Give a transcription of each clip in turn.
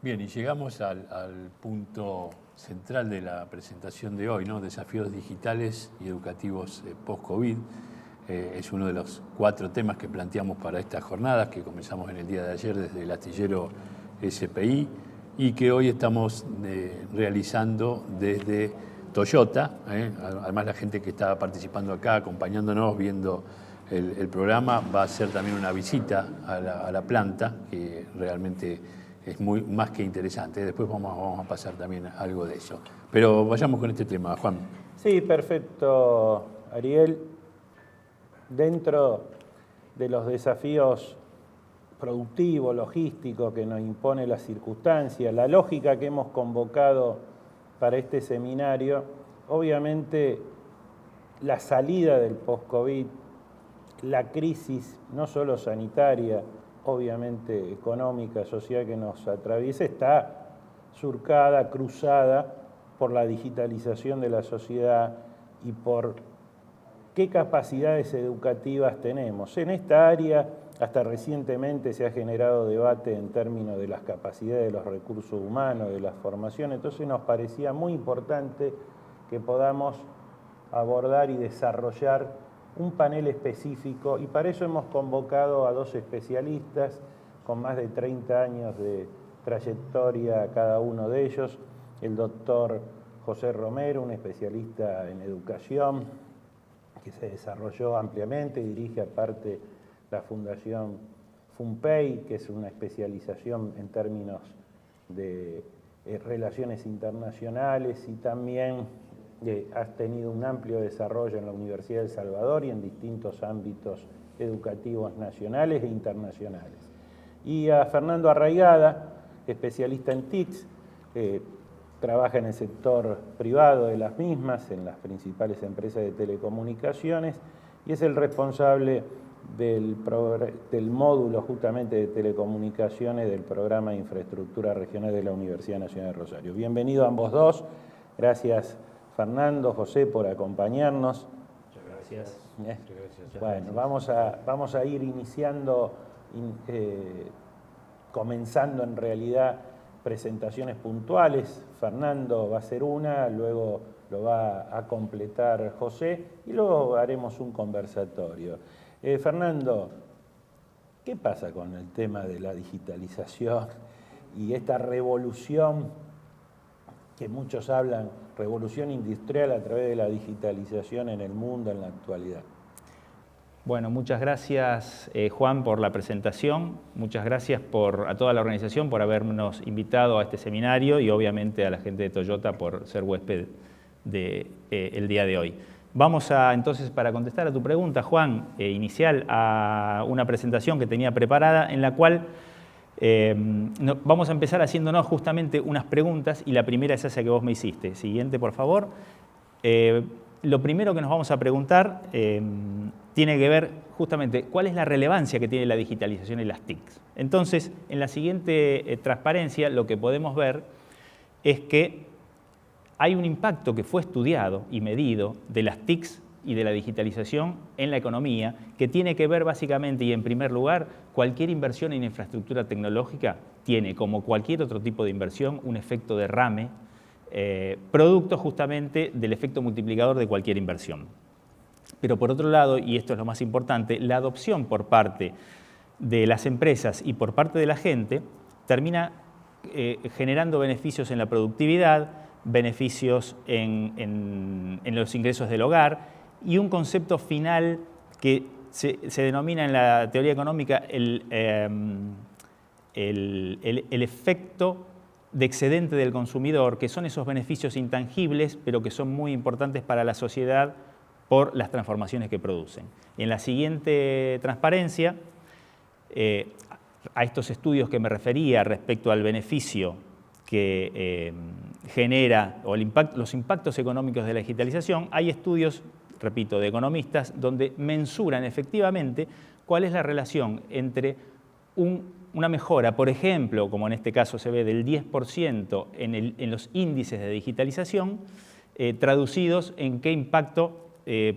Bien, y llegamos al punto central de la presentación de hoy, ¿no? Desafíos digitales y educativos post-COVID. Es uno de los 4 temas que planteamos para estas jornadas, que comenzamos en el día de ayer desde el astillero SPI y que hoy estamos realizando desde Toyota. Además, la gente que está participando acá, acompañándonos, viendo el programa, va a hacer también una visita a la planta, que realmente es más que interesante. Después vamos a pasar también algo de eso. Pero vayamos con este tema, Juan. Sí, perfecto, Ariel. Dentro de los desafíos productivos, logísticos que nos impone la circunstancia, la lógica que hemos convocado para este seminario, obviamente la salida del post-COVID, la crisis no solo sanitaria, obviamente económica, social que nos atraviesa, está surcada, cruzada por la digitalización de la sociedad y por qué capacidades educativas tenemos. En esta área, hasta recientemente se ha generado debate en términos de las capacidades de los recursos humanos, de la formación, entonces nos parecía muy importante que podamos abordar y desarrollar un panel específico, y para eso hemos convocado a 2 especialistas con más de 30 años de trayectoria cada uno de ellos, el doctor José Romero, un especialista en educación que se desarrolló ampliamente, dirige aparte la Fundación FUNPEI, que es una especialización en términos de relaciones internacionales, y también has tenido un amplio desarrollo en la Universidad de El Salvador y en distintos ámbitos educativos nacionales e internacionales. Y a Fernando Arraigada, especialista en TICs, trabaja en el sector privado de las mismas, en las principales empresas de telecomunicaciones, y es el responsable del módulo justamente de telecomunicaciones del programa de infraestructura regional de la Universidad Nacional de Rosario. Bienvenido a ambos dos. Gracias, Fernando, José, por acompañarnos. Muchas gracias. Muchas gracias. Bueno, vamos a ir iniciando, comenzando en realidad presentaciones puntuales. Fernando va a hacer una, luego lo va a completar José y luego haremos un conversatorio. Fernando, ¿qué pasa con el tema de la digitalización y esta revolución que muchos hablan, revolución industrial a través de la digitalización en el mundo en la actualidad? Bueno, muchas gracias, Juan, por la presentación. Muchas gracias a toda la organización por habernos invitado a este seminario y obviamente a la gente de Toyota por ser huésped del día de hoy. Vamos entonces, para contestar a tu pregunta, Juan, inicial, a una presentación que tenía preparada en la cual vamos a empezar haciéndonos justamente unas preguntas, y la primera es esa que vos me hiciste. Siguiente, por favor. Lo primero que nos vamos a preguntar tiene que ver justamente cuál es la relevancia que tiene la digitalización y las TICs. Entonces, en la siguiente transparencia, lo que podemos ver es que hay un impacto que fue estudiado y medido de las TICs y de la digitalización en la economía, que tiene que ver básicamente, y en primer lugar, cualquier inversión en infraestructura tecnológica tiene, como cualquier otro tipo de inversión, un efecto derrame, producto justamente del efecto multiplicador de cualquier inversión. Pero por otro lado, y esto es lo más importante, la adopción por parte de las empresas y por parte de la gente termina generando beneficios en la productividad, beneficios en los ingresos del hogar, y un concepto final que se denomina en la teoría económica el efecto de excedente del consumidor, que son esos beneficios intangibles, pero que son muy importantes para la sociedad por las transformaciones que producen. En la siguiente transparencia, a estos estudios que me refería respecto al beneficio que genera o los impactos económicos de la digitalización, hay estudios, repito, de economistas, donde mensuran efectivamente cuál es la relación entre una mejora, por ejemplo, como en este caso se ve, del 10% en los índices de digitalización, traducidos en qué impacto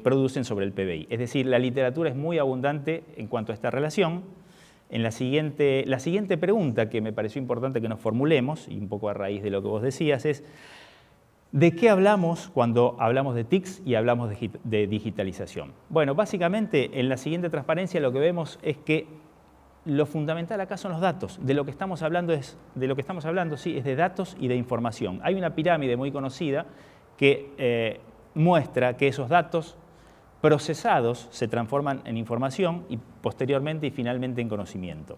producen sobre el PBI. Es decir, la literatura es muy abundante en cuanto a esta relación. La siguiente pregunta que me pareció importante que nos formulemos, y un poco a raíz de lo que vos decías, es ¿de qué hablamos cuando hablamos de TICs y hablamos de digitalización? Bueno, básicamente en la siguiente transparencia lo que vemos es que lo fundamental acá son los datos. De lo que estamos hablando es de datos y de información. Hay una pirámide muy conocida que muestra que esos datos procesados se transforman en información y posteriormente y finalmente en conocimiento.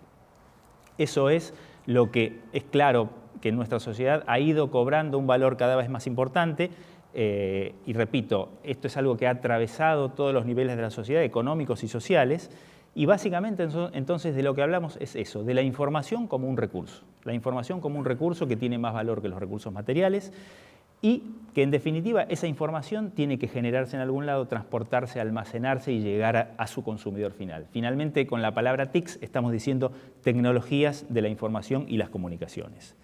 Eso es lo que es claro que en nuestra sociedad ha ido cobrando un valor cada vez más importante y repito, esto es algo que ha atravesado todos los niveles de la sociedad, económicos y sociales, y básicamente entonces de lo que hablamos es eso, de la información como un recurso. La información como un recurso que tiene más valor que los recursos materiales y que en definitiva esa información tiene que generarse en algún lado, transportarse, almacenarse y llegar a su consumidor final. Finalmente, con la palabra TICs estamos diciendo tecnologías de la información y las comunicaciones.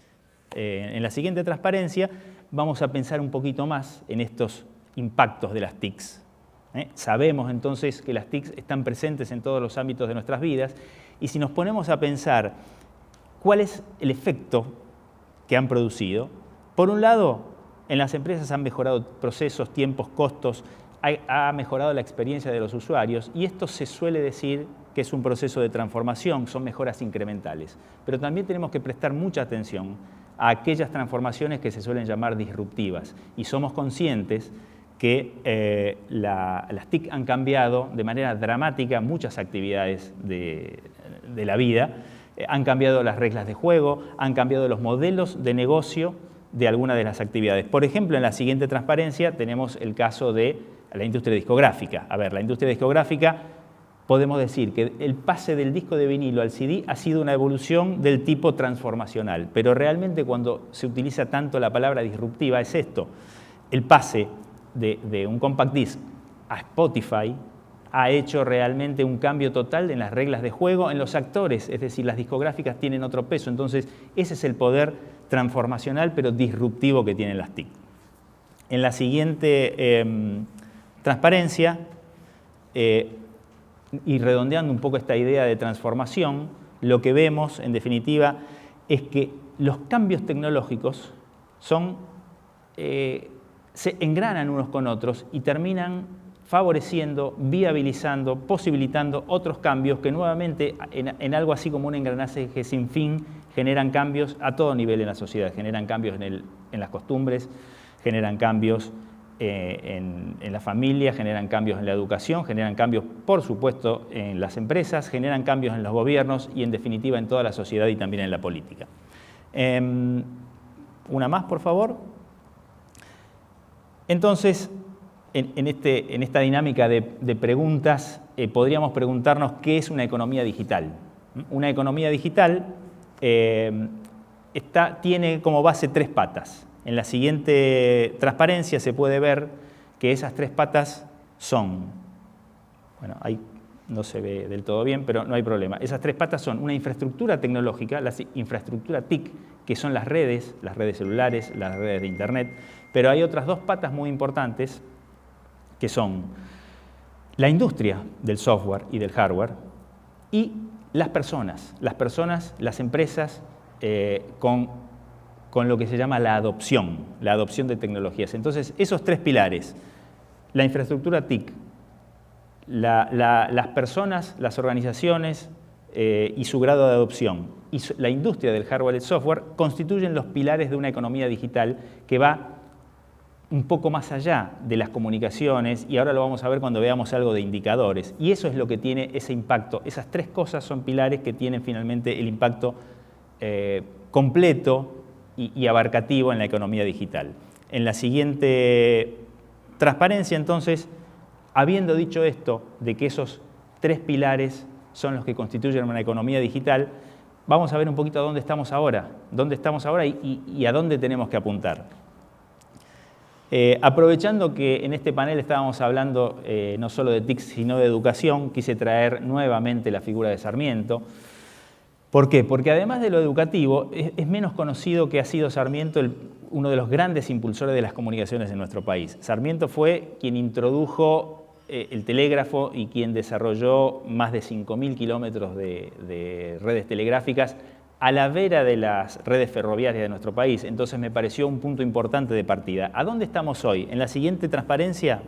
En la siguiente transparencia vamos a pensar un poquito más en estos impactos de las TICs. Sabemos entonces que las TICs están presentes en todos los ámbitos de nuestras vidas y si nos ponemos a pensar cuál es el efecto que han producido, por un lado, en las empresas han mejorado procesos, tiempos, costos, ha mejorado la experiencia de los usuarios y esto se suele decir que es un proceso de transformación, son mejoras incrementales. Pero también tenemos que prestar mucha atención a aquellas transformaciones que se suelen llamar disruptivas y somos conscientes que las TIC han cambiado de manera dramática muchas actividades de la vida, han cambiado las reglas de juego, han cambiado los modelos de negocio de algunas de las actividades. Por ejemplo, en la siguiente transparencia tenemos el caso de la industria discográfica. A ver, la industria discográfica, podemos decir que el pase del disco de vinilo al CD ha sido una evolución del tipo transformacional, pero realmente cuando se utiliza tanto la palabra disruptiva es esto, el pase de un compact disc a Spotify ha hecho realmente un cambio total en las reglas de juego, en los actores, es decir, las discográficas tienen otro peso, entonces ese es el poder transformacional pero disruptivo que tienen las TIC. En la siguiente transparencia, y redondeando un poco esta idea de transformación, lo que vemos en definitiva es que los cambios tecnológicos se engranan unos con otros y terminan favoreciendo, viabilizando, posibilitando otros cambios que nuevamente en algo así como un engranaje sin fin generan cambios a todo nivel en la sociedad, generan cambios en las costumbres, generan cambios en la familia, generan cambios en la educación, generan cambios, por supuesto, en las empresas, generan cambios en los gobiernos y en definitiva en toda la sociedad y también en la política. Una más, por favor. Entonces, en esta dinámica de preguntas, podríamos preguntarnos qué es una economía digital. Una economía digital tiene como base tres patas. En la siguiente transparencia se puede ver que esas tres patas son, bueno, ahí no se ve del todo bien, pero no hay problema. Esas tres patas son una infraestructura tecnológica, la infraestructura TIC, que son las redes celulares, las redes de Internet, pero hay otras dos patas muy importantes que son la industria del software y del hardware y las personas, las empresas con lo que se llama la adopción de tecnologías. Entonces, esos tres pilares, la infraestructura TIC, las personas, las organizaciones y su grado de adopción, y la industria del hardware y el software, constituyen los pilares de una economía digital que va un poco más allá de las comunicaciones, y ahora lo vamos a ver cuando veamos algo de indicadores. Y eso es lo que tiene ese impacto. Esas tres cosas son pilares que tienen finalmente el impacto completo y abarcativo en la economía digital. En la siguiente transparencia, entonces, habiendo dicho esto, de que esos tres pilares son los que constituyen una economía digital, vamos a ver un poquito a dónde estamos ahora y a dónde tenemos que apuntar. Aprovechando que en este panel estábamos hablando no solo de TIC, sino de educación, quise traer nuevamente la figura de Sarmiento. ¿Por qué? Porque además de lo educativo, es menos conocido que ha sido Sarmiento uno de los grandes impulsores de las comunicaciones en nuestro país. Sarmiento fue quien introdujo el telégrafo y quien desarrolló más de 5.000 kilómetros de redes telegráficas a la vera de las redes ferroviarias de nuestro país. Entonces me pareció un punto importante de partida. ¿A dónde estamos hoy? En la siguiente transparencia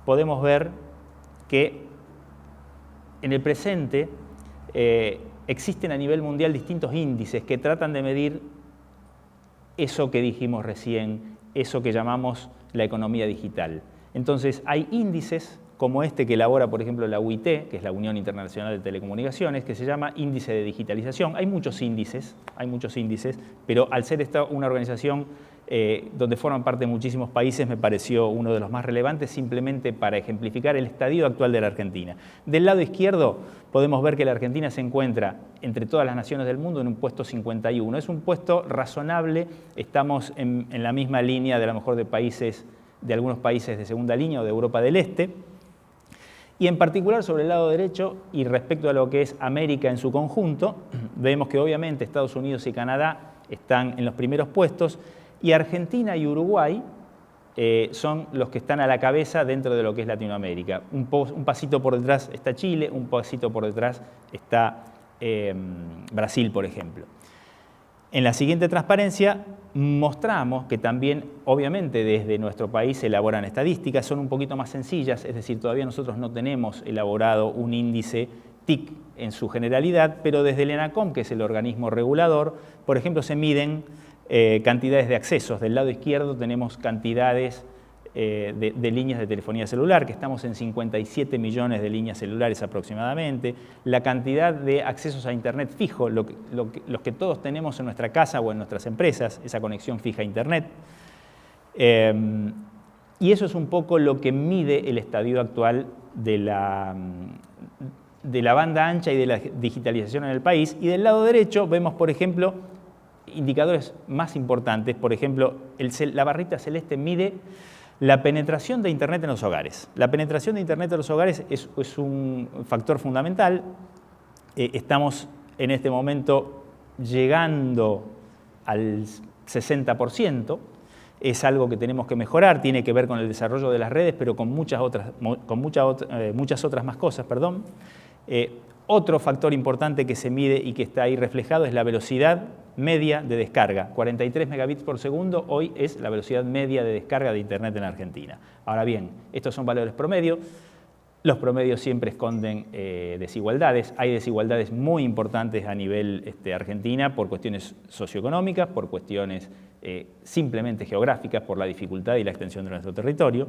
podemos ver que en el presente existen a nivel mundial distintos índices que tratan de medir eso que dijimos recién, eso que llamamos la economía digital. Entonces hay índices como este que elabora, por ejemplo, la UIT, que es la Unión Internacional de Telecomunicaciones, que se llama Índice de Digitalización. Hay muchos índices, pero al ser esta una organización donde forman parte muchísimos países, me pareció uno de los más relevantes simplemente para ejemplificar el estadio actual de la Argentina. Del lado izquierdo podemos ver que la Argentina se encuentra entre todas las naciones del mundo en un puesto 51. Es un puesto razonable, estamos en la misma línea de a lo mejor de algunos países de segunda línea o de Europa del Este. Y en particular sobre el lado derecho y respecto a lo que es América en su conjunto, vemos que obviamente Estados Unidos y Canadá están en los primeros puestos y Argentina y Uruguay son los que están a la cabeza dentro de lo que es Latinoamérica. Un pasito por detrás está Chile, un pasito por detrás está Brasil, por ejemplo. En la siguiente transparencia mostramos que también, obviamente, desde nuestro país se elaboran estadísticas, son un poquito más sencillas, es decir, todavía nosotros no tenemos elaborado un índice TIC en su generalidad, pero desde el ENACOM, que es el organismo regulador, por ejemplo, se miden cantidades de accesos. Del lado izquierdo tenemos cantidades de líneas de telefonía celular, que estamos en 57 millones de líneas celulares aproximadamente, la cantidad de accesos a Internet fijo, los que todos tenemos en nuestra casa o en nuestras empresas, esa conexión fija a Internet. Y eso es un poco lo que mide el estadio actual de la banda ancha y de la digitalización en el país. Y del lado derecho vemos, por ejemplo, indicadores más importantes. Por ejemplo, la barrita celeste mide la penetración de Internet en los hogares. La penetración de Internet en los hogares es un factor fundamental. Estamos en este momento llegando al 60%. Es algo que tenemos que mejorar, tiene que ver con el desarrollo de las redes, pero con muchas otras más cosas. Otro factor importante que se mide y que está ahí reflejado es la velocidad media de descarga. 43 megabits por segundo hoy es la velocidad media de descarga de Internet en Argentina. Ahora bien, estos son valores promedio. Los promedios siempre esconden desigualdades. Hay desigualdades muy importantes a nivel Argentina por cuestiones socioeconómicas, por cuestiones simplemente geográficas, por la dificultad y la extensión de nuestro territorio.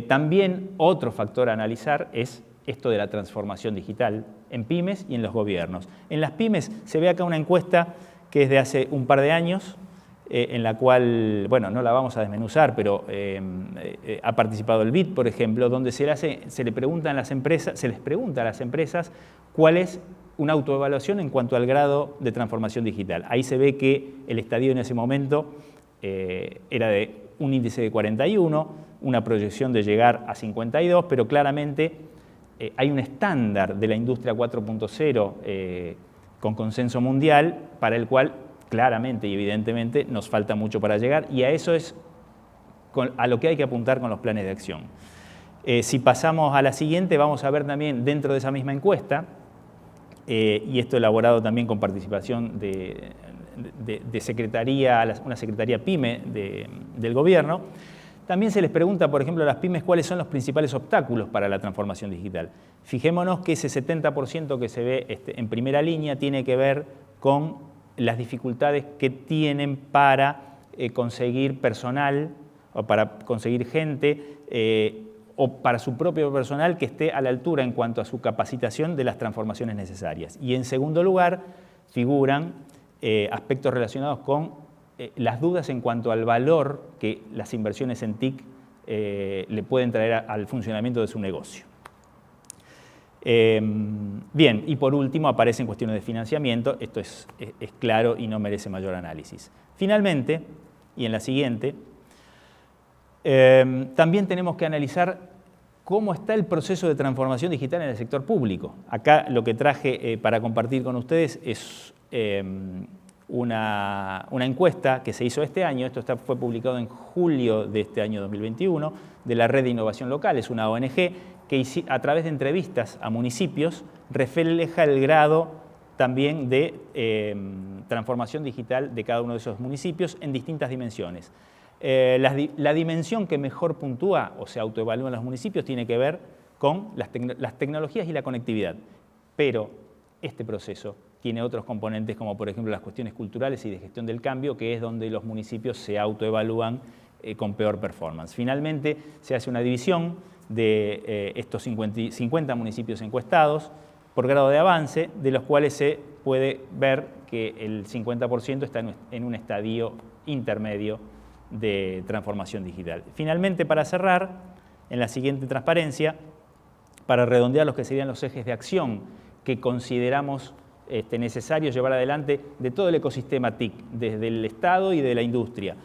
También otro factor a analizar es esto de la transformación digital en pymes y en los gobiernos. En las pymes se ve acá una encuesta que es de hace un par de años, en la cual, bueno, no la vamos a desmenuzar, pero ha participado el BID, por ejemplo, donde se les pregunta a las empresas cuál es una autoevaluación en cuanto al grado de transformación digital. Ahí se ve que el estadio en ese momento era de un índice de 41, una proyección de llegar a 52, pero claramente hay un estándar de la industria 4.0 con consenso mundial para el cual claramente y evidentemente nos falta mucho para llegar, y a eso es a lo que hay que apuntar con los planes de acción. Si pasamos a la siguiente, vamos a ver también dentro de esa misma encuesta, y esto elaborado también con participación de una secretaría PYME del gobierno. También se les pregunta, por ejemplo, a las pymes cuáles son los principales obstáculos para la transformación digital. Fijémonos que ese 70% que se ve en primera línea tiene que ver con las dificultades que tienen para conseguir personal o para conseguir gente o para su propio personal que esté a la altura en cuanto a su capacitación de las transformaciones necesarias. Y en segundo lugar figuran aspectos relacionados con las dudas en cuanto al valor que las inversiones en TIC le pueden traer al funcionamiento de su negocio. Bien, y por último aparecen cuestiones de financiamiento. Esto es claro y no merece mayor análisis. Finalmente, y en la siguiente, también tenemos que analizar cómo está el proceso de transformación digital en el sector público. Acá lo que traje para compartir con ustedes es una encuesta que se hizo este año, esto fue publicado en julio de este año 2021, de la Red de Innovación Local, es una ONG que a través de entrevistas a municipios refleja el grado también de transformación digital de cada uno de esos municipios en distintas dimensiones. La dimensión que mejor puntúa o se autoevalúa en los municipios tiene que ver con las tecnologías y la conectividad, pero este proceso tiene otros componentes como por ejemplo las cuestiones culturales y de gestión del cambio, que es donde los municipios se autoevalúan con peor performance. Finalmente se hace una división de estos 50 municipios encuestados por grado de avance, de los cuales se puede ver que el 50% está en un estadio intermedio de transformación digital. Finalmente, para cerrar, en la siguiente transparencia, para redondear los que serían los ejes de acción que consideramos necesario llevar adelante de todo el ecosistema TIC, desde el Estado y de la industria.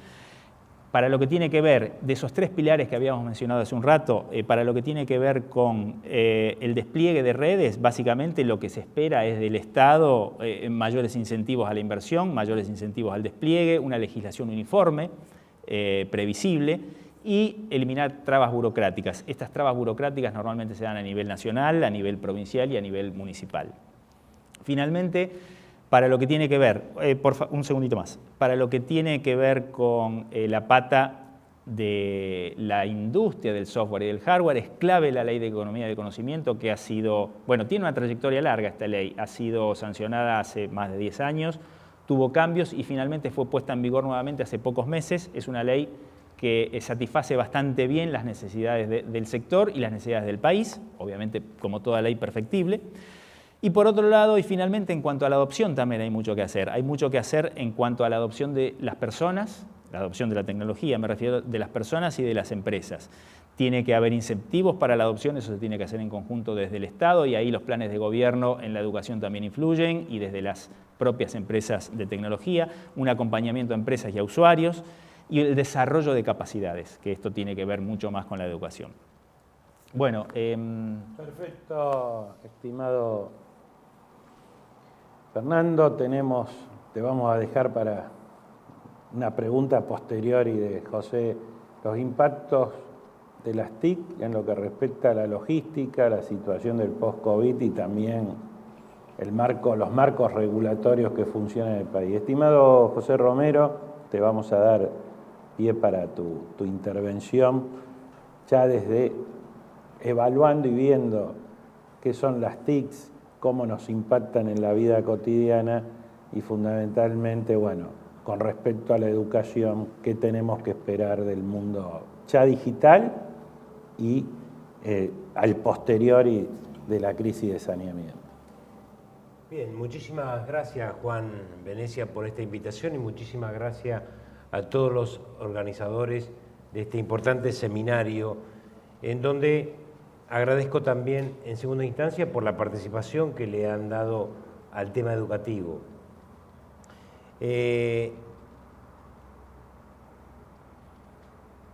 Para lo que tiene que ver, de esos 3 pilares que habíamos mencionado hace un rato, para lo que tiene que ver con el despliegue de redes, básicamente lo que se espera es del Estado mayores incentivos a la inversión, mayores incentivos al despliegue, una legislación uniforme, previsible, y eliminar trabas burocráticas. Estas trabas burocráticas normalmente se dan a nivel nacional, a nivel provincial y a nivel municipal. Finalmente, para lo que tiene que ver, un segundito más, para lo que tiene que ver con la pata de la industria del software y del hardware, es clave la Ley de Economía del Conocimiento, que ha sido, bueno, tiene una trayectoria larga esta ley, ha sido sancionada hace más de 10 años, tuvo cambios y finalmente fue puesta en vigor nuevamente hace pocos meses. Es una ley que satisface bastante bien las necesidades del sector y las necesidades del país, obviamente como toda ley perfectible. Y por otro lado, y finalmente, en cuanto a la adopción también hay mucho que hacer. Hay mucho que hacer en cuanto a la adopción de las personas, la adopción de la tecnología, me refiero de las personas y de las empresas. Tiene que haber incentivos para la adopción, eso se tiene que hacer en conjunto desde el Estado, y ahí los planes de gobierno en la educación también influyen, y desde las propias empresas de tecnología, un acompañamiento a empresas y a usuarios, y el desarrollo de capacidades, que esto tiene que ver mucho más con la educación. Bueno, perfecto, estimado Fernando. Te vamos a dejar para una pregunta posterior y de José, los impactos de las TIC en lo que respecta a la logística, la situación del post-COVID y también los marcos regulatorios que funcionan en el país. Estimado José Romero, te vamos a dar pie para tu intervención, ya desde evaluando y viendo qué son las TICs, cómo nos impactan en la vida cotidiana y fundamentalmente, bueno, con respecto a la educación, qué tenemos que esperar del mundo ya digital y al posteriori de la crisis de saneamiento. Bien, muchísimas gracias Juan Venecia por esta invitación y muchísimas gracias a todos los organizadores de este importante seminario, en donde agradezco también en segunda instancia por la participación que le han dado al tema educativo.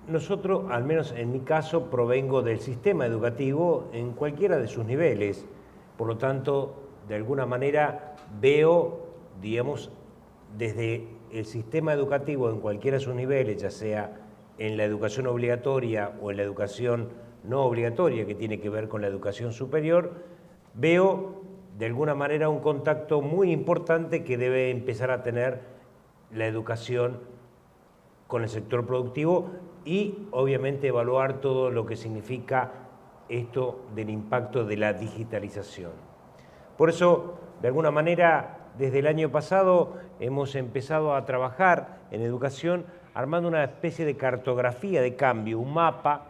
Nosotros, al menos en mi caso, provengo del sistema educativo en cualquiera de sus niveles, por lo tanto, de alguna manera veo, digamos, desde el sistema educativo en cualquiera de sus niveles, ya sea en la educación obligatoria o en la educación no obligatoria, que tiene que ver con la educación superior, veo de alguna manera un contacto muy importante que debe empezar a tener la educación con el sector productivo y obviamente evaluar todo lo que significa esto del impacto de la digitalización. Por eso, de alguna manera, desde el año pasado hemos empezado a trabajar en educación armando una especie de cartografía de cambio, un mapa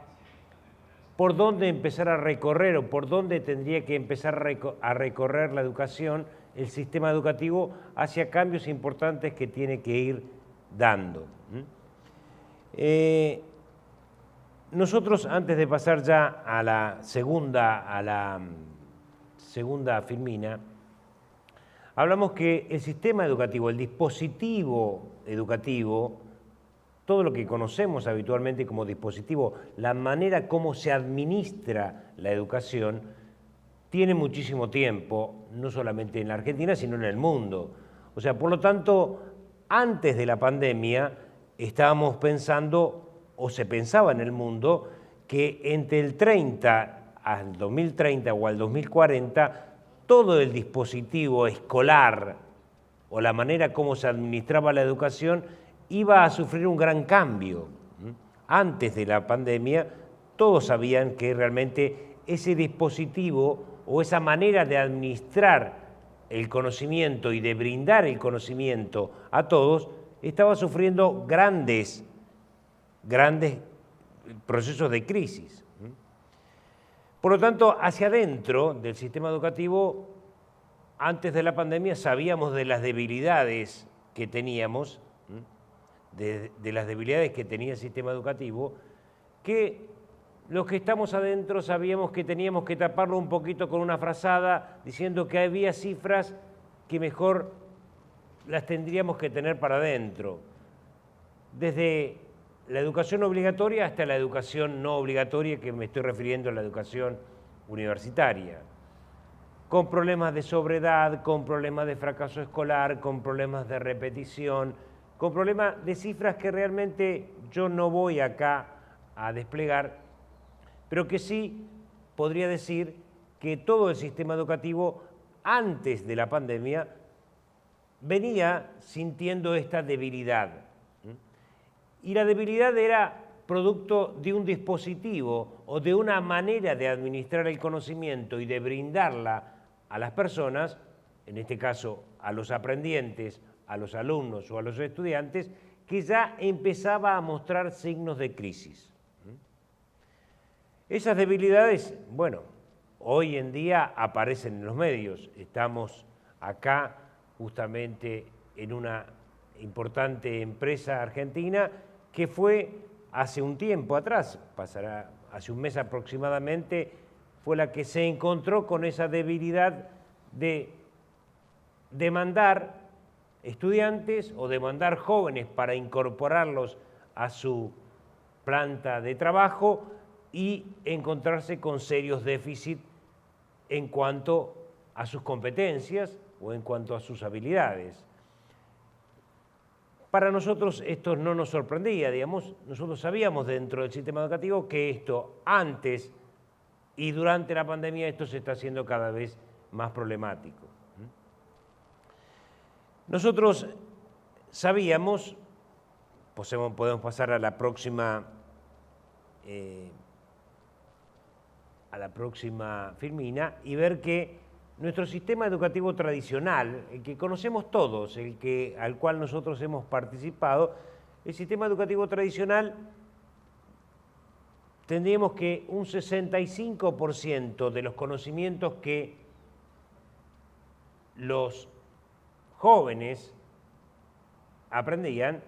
por dónde empezar a recorrer o por dónde tendría que empezar a recorrer la educación, el sistema educativo, hacia cambios importantes que tiene que ir dando. Nosotros, antes de pasar ya a la segunda filmina, hablamos que el sistema educativo, el dispositivo educativo, todo lo que conocemos habitualmente como dispositivo, la manera como se administra la educación, tiene muchísimo tiempo, no solamente en la Argentina, sino en el mundo. O sea, por lo tanto, antes de la pandemia estábamos pensando, o se pensaba en el mundo, que entre el 30 al 2030 o al 2040, todo el dispositivo escolar o la manera como se administraba la educación iba a sufrir un gran cambio. Antes de la pandemia, todos sabían que realmente ese dispositivo o esa manera de administrar el conocimiento y de brindar el conocimiento a todos estaba sufriendo grandes procesos de crisis. Por lo tanto, hacia adentro del sistema educativo, antes de la pandemia sabíamos de las debilidades que teníamos, de las debilidades que tenía el sistema educativo, que los que estamos adentro sabíamos que teníamos que taparlo un poquito con una frazada, diciendo que había cifras que mejor las tendríamos que tener para adentro. Desde la educación obligatoria hasta la educación no obligatoria, que me estoy refiriendo a la educación universitaria, con problemas de sobredad, con problemas de fracaso escolar, con problemas de repetición, con problemas de cifras que realmente yo no voy acá a desplegar, pero que sí podría decir que todo el sistema educativo antes de la pandemia venía sintiendo esta debilidad. Y la debilidad era producto de un dispositivo o de una manera de administrar el conocimiento y de brindarla a las personas, en este caso a los aprendientes, a los alumnos o a los estudiantes, que ya empezaba a mostrar signos de crisis. Esas debilidades, bueno, hoy en día aparecen en los medios. Estamos acá justamente en una importante empresa argentina que fue hace un tiempo atrás, pasará hace un mes aproximadamente, fue la que se encontró con esa debilidad de demandar estudiantes o demandar jóvenes para incorporarlos a su planta de trabajo y encontrarse con serios déficits en cuanto a sus competencias o en cuanto a sus habilidades. Para nosotros esto no nos sorprendía, digamos, nosotros sabíamos dentro del sistema educativo que esto antes y durante la pandemia esto se está haciendo cada vez más problemático. Nosotros sabíamos, podemos pasar a la próxima filmina y ver que nuestro sistema educativo tradicional, el que conocemos todos, al cual nosotros hemos participado, el sistema educativo tradicional, tendríamos que un 65% de los conocimientos que los jóvenes aprendían,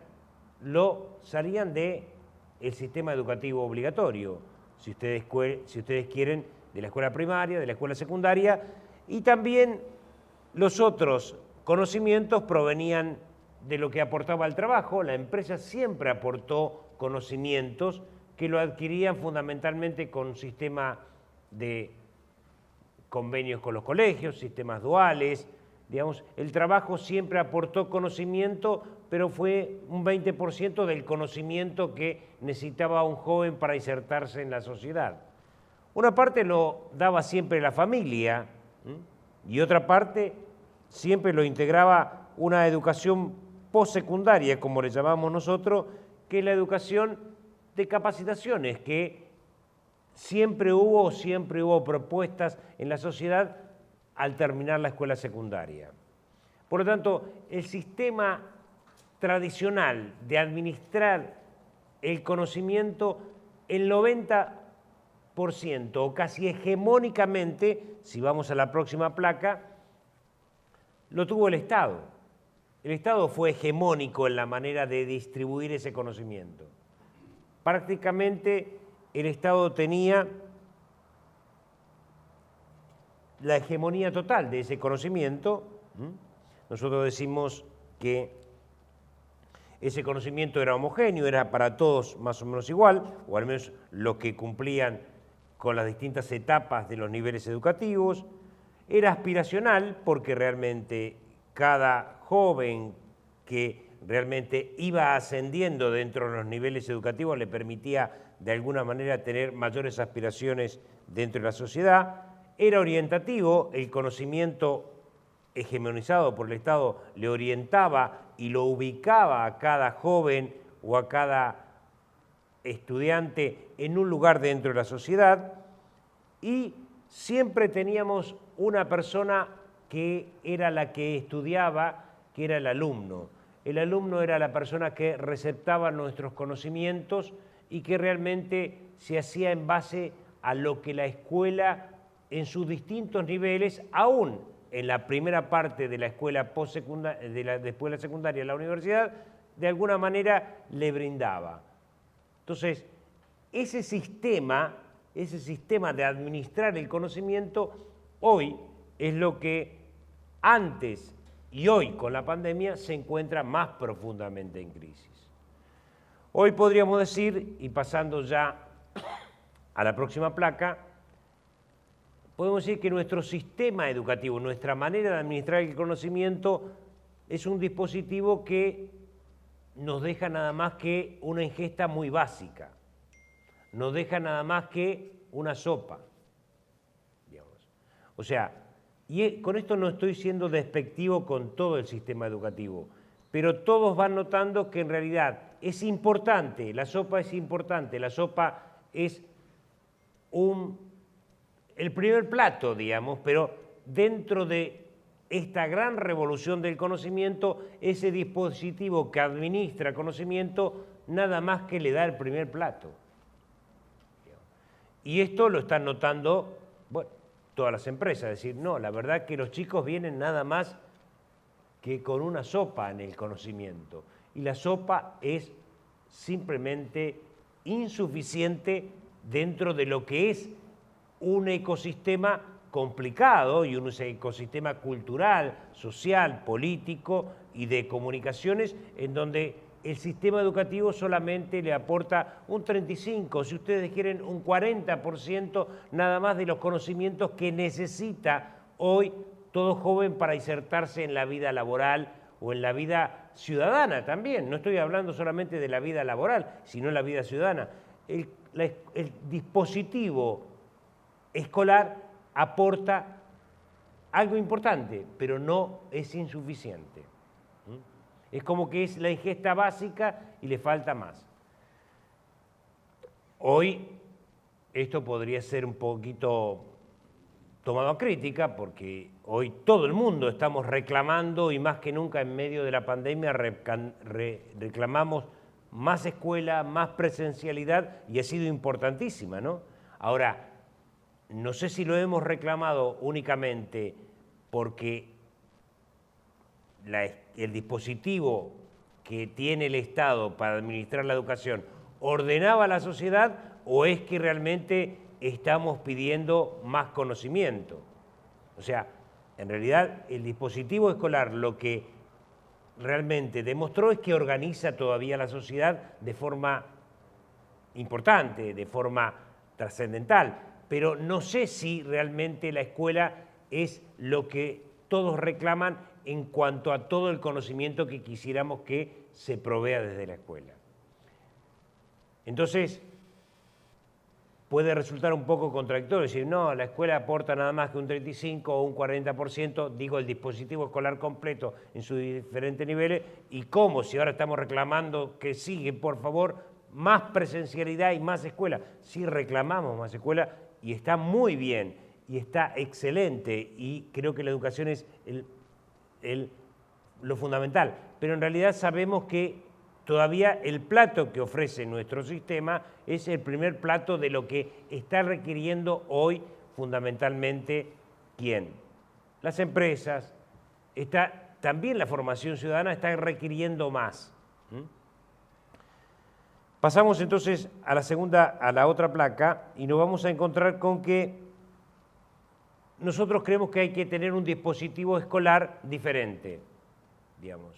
salían del sistema educativo obligatorio, si ustedes quieren, de la escuela primaria, de la escuela secundaria, y también los otros conocimientos provenían de lo que aportaba el trabajo. La empresa siempre aportó conocimientos que lo adquirían fundamentalmente con un sistema de convenios con los colegios, sistemas duales. Digamos, el trabajo siempre aportó conocimiento, pero fue un 20% del conocimiento que necesitaba un joven para insertarse en la sociedad. Una parte lo daba siempre la familia, y otra parte siempre lo integraba una educación postsecundaria, como le llamamos nosotros, que es la educación de capacitaciones, que siempre hubo propuestas en la sociedad al terminar la escuela secundaria. Por lo tanto, el sistema tradicional de administrar el conocimiento, el 90% o casi hegemónicamente, si vamos a la próxima placa, lo tuvo el Estado. El Estado fue hegemónico en la manera de distribuir ese conocimiento. Prácticamente el Estado tenía la hegemonía total de ese conocimiento. Nosotros decimos que ese conocimiento era homogéneo, era para todos más o menos igual, o al menos los que cumplían con las distintas etapas de los niveles educativos. Era aspiracional porque realmente cada joven que realmente iba ascendiendo dentro de los niveles educativos, le permitía de alguna manera tener mayores aspiraciones dentro de la sociedad. Era orientativo, el conocimiento hegemonizado por el Estado le orientaba y lo ubicaba a cada joven o a cada estudiante en un lugar dentro de la sociedad, y siempre teníamos una persona que era la que estudiaba, que era el alumno. El alumno era la persona que receptaba nuestros conocimientos y que realmente se hacía en base a lo que la escuela en sus distintos niveles, aún en la primera parte de la escuela después de la secundaria, la universidad, de alguna manera le brindaba. Entonces, ese sistema de administrar el conocimiento hoy es lo que antes y hoy con la pandemia se encuentra más profundamente en crisis. Hoy podríamos decir, y pasando ya a la próxima placa, podemos decir que nuestro sistema educativo, nuestra manera de administrar el conocimiento es un dispositivo que nos deja nada más que una ingesta muy básica, nos deja nada más que una sopa, digamos. O sea, con esto no estoy siendo despectivo con todo el sistema educativo, pero todos van notando que en realidad es importante, la sopa es importante, la sopa es el primer plato, digamos, pero dentro de esta gran revolución del conocimiento, ese dispositivo que administra conocimiento nada más que le da el primer plato. Y esto lo están notando, bueno, todas las empresas, es decir, no, la verdad que los chicos vienen nada más que con una sopa en el conocimiento. Y la sopa es simplemente insuficiente dentro de lo que es un ecosistema complicado y un ecosistema cultural, social, político y de comunicaciones en donde el sistema educativo solamente le aporta un 35%, si ustedes quieren un 40% nada más de los conocimientos que necesita hoy todo joven para insertarse en la vida laboral o en la vida ciudadana también. No estoy hablando solamente de la vida laboral, sino de la vida ciudadana. El dispositivo escolar aporta algo importante, pero no es insuficiente. Es como que es la ingesta básica y le falta más. Hoy esto podría ser un poquito tomado a crítica porque hoy todo el mundo estamos reclamando y más que nunca en medio de la pandemia reclamamos más escuela, más presencialidad y ha sido importantísima, ¿no? Ahora, no sé si lo hemos reclamado únicamente porque el dispositivo que tiene el Estado para administrar la educación ordenaba a la sociedad o es que realmente estamos pidiendo más conocimiento. O sea, en realidad el dispositivo escolar lo que realmente demostró es que organiza todavía la sociedad de forma importante, de forma trascendental, pero no sé si realmente la escuela es lo que todos reclaman en cuanto a todo el conocimiento que quisiéramos que se provea desde la escuela. Entonces, puede resultar un poco contradictorio decir, no, la escuela aporta nada más que un 35 o un 40%, digo, el dispositivo escolar completo en sus diferentes niveles, y cómo si ahora estamos reclamando que sigue, por favor, más presencialidad y más escuela. Sí reclamamos más escuela y está muy bien y está excelente y creo que la educación es lo fundamental, pero en realidad sabemos que todavía el plato que ofrece nuestro sistema es el primer plato de lo que está requiriendo hoy fundamentalmente ¿quién? Las empresas, también la formación ciudadana está requiriendo más. Pasamos entonces a la otra placa y nos vamos a encontrar con que nosotros creemos que hay que tener un dispositivo escolar diferente, digamos.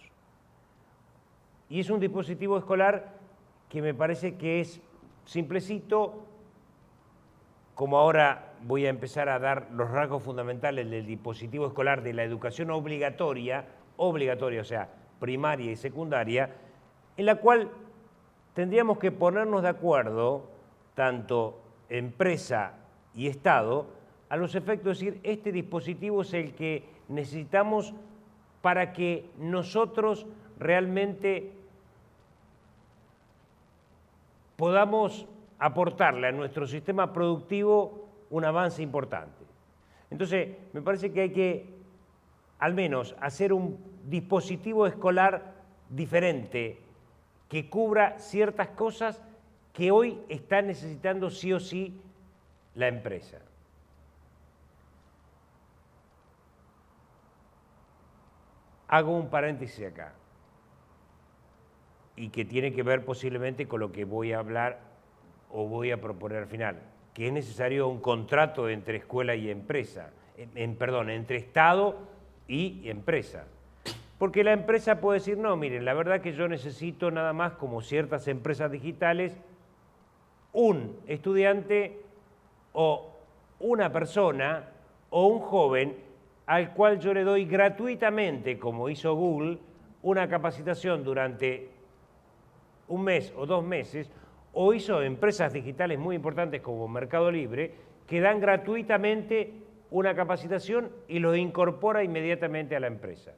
Y es un dispositivo escolar que me parece que es simplecito, como ahora voy a empezar a dar los rasgos fundamentales del dispositivo escolar de la educación obligatoria, o sea, primaria y secundaria, en la cual tendríamos que ponernos de acuerdo, tanto empresa y Estado, a los efectos de decir, este dispositivo es el que necesitamos para que nosotros realmente podamos aportarle a nuestro sistema productivo un avance importante. Entonces, me parece que hay que, al menos, hacer un dispositivo escolar diferente que cubra ciertas cosas que hoy está necesitando sí o sí la empresa. Hago un paréntesis acá, y que tiene que ver posiblemente con lo que voy a hablar o voy a proponer al final, que es necesario un contrato entre escuela y empresa, entre Estado y empresa. Porque la empresa puede decir, no, miren, la verdad que yo necesito nada más, como ciertas empresas digitales, un estudiante o una persona o un joven al cual yo le doy gratuitamente, como hizo Google, una capacitación durante un mes o 2 meses, o hizo empresas digitales muy importantes como Mercado Libre, que dan gratuitamente una capacitación y lo incorpora inmediatamente a la empresa.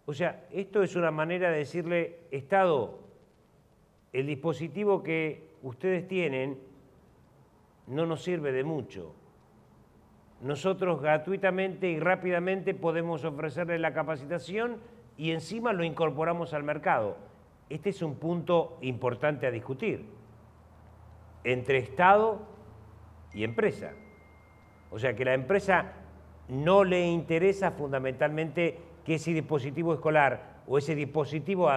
O sea, esto es una manera de decirle, Estado, el dispositivo que ustedes tienen no nos sirve de mucho. Nosotros gratuitamente y rápidamente podemos ofrecerle la capacitación y encima lo incorporamos al mercado. Este es un punto importante a discutir entre Estado y empresa. O sea, que la empresa no le interesa fundamentalmente que ese dispositivo escolar o ese dispositivo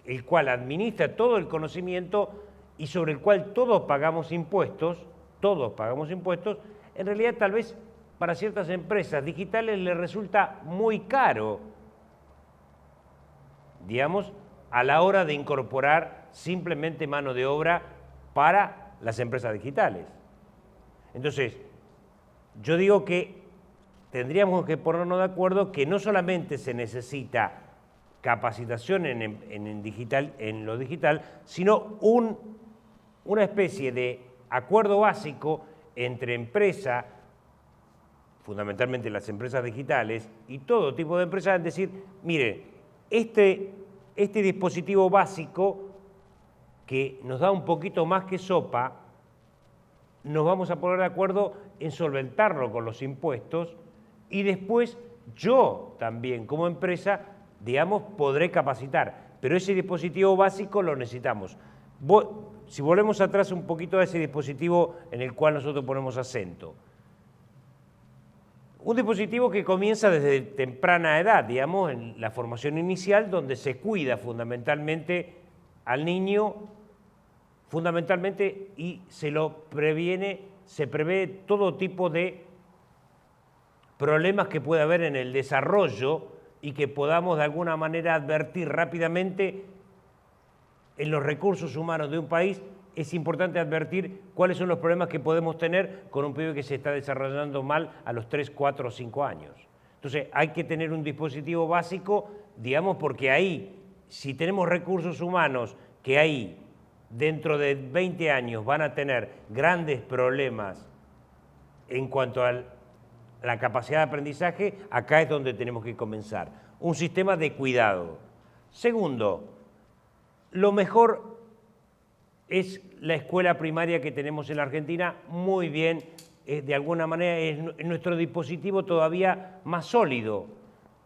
el cual administra todo el conocimiento y sobre el cual todos pagamos impuestos, en realidad tal vez para ciertas empresas digitales les resulta muy caro, digamos, a la hora de incorporar simplemente mano de obra para las empresas digitales. Entonces, yo digo que tendríamos que ponernos de acuerdo que no solamente se necesita capacitación en lo digital, sino una especie de acuerdo básico entre empresa, fundamentalmente las empresas digitales, y todo tipo de empresas, es decir, mire, este dispositivo básico que nos da un poquito más que sopa, nos vamos a poner de acuerdo en solventarlo con los impuestos y después yo también como empresa, digamos, podré capacitar, pero ese dispositivo básico lo necesitamos. Si volvemos atrás un poquito a ese dispositivo en el cual nosotros ponemos acento. Un dispositivo que comienza desde temprana edad, digamos, en la formación inicial, donde se cuida fundamentalmente al niño, y se prevé todo tipo de problemas que puede haber en el desarrollo y que podamos de alguna manera advertir rápidamente en los recursos humanos de un país. Es importante advertir cuáles son los problemas que podemos tener con un pibe que se está desarrollando mal a los 3, 4 o 5 años. Entonces hay que tener un dispositivo básico, digamos, porque ahí, si tenemos recursos humanos que ahí dentro de 20 años van a tener grandes problemas en cuanto a la capacidad de aprendizaje, acá es donde tenemos que comenzar. Un sistema de cuidado. Segundo, lo mejor es la escuela primaria que tenemos en la Argentina, muy bien, de alguna manera es nuestro dispositivo todavía más sólido,